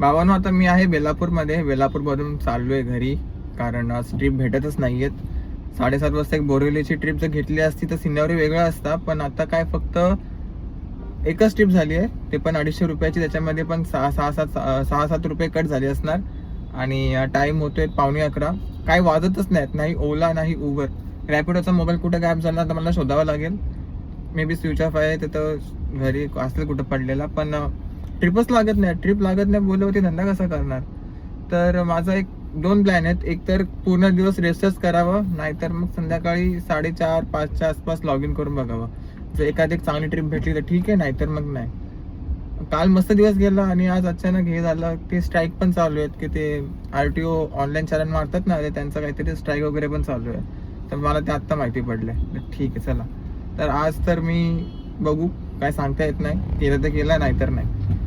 भावानो, आता मी आहे बेलापूरमध्ये. बेलापूरमधून चाललो आहे घरी, कारण आज ट्रिप भेटतच नाही आहेत. 7:30 वाजता एक बोरिवलीची ट्रिप जर घेतली असती तर सिनेरी वेगळा असता, पण आता काय फक्त एकच ट्रिप झाली आहे, ते पण 250 रुपयाची. त्याच्यामध्ये पण 6-7 रुपये कट झाले असणार. आणि टाईम होतोय 11:15. काय वाजतच नाहीत, नाही ओला नाही उबर. रॅपिडोचा मोबाईल कुठं गायब झाला तर मला शोधावा लागेल. मे बी स्विच ऑफ आहे, तर घरी असेल कुठं पडलेला. पण ट्रिपच लागत नाही. ट्रिप लागत नाही बोलवती, धंदा कसा करणार? तर माझा 2 प्लॅन आहेत. एक तर पूर्ण दिवस रेस्टच करावं, नाहीतर मग संध्याकाळी 4:30-5च्या आसपास लॉग इन करून बघावं. जर एखादी चांगली ट्रिप भेटली तर ठीक आहे, नाहीतर मग नाही. काल मस्त दिवस गेला आणि आज अचानक हे झालं. ते स्ट्राईक पण चालू आहेत, की ते RTO ऑनलाईन चालन मारतात ना, त्यांचं काहीतरी स्ट्राईक वगैरे पण चालू आहे. तर मला ते आत्ता माहिती पडलंय. ठीक आहे, चला. तर आज तर मी बघू, काय सांगता येत नाही. केलं तर केलं, नाही तर नाही.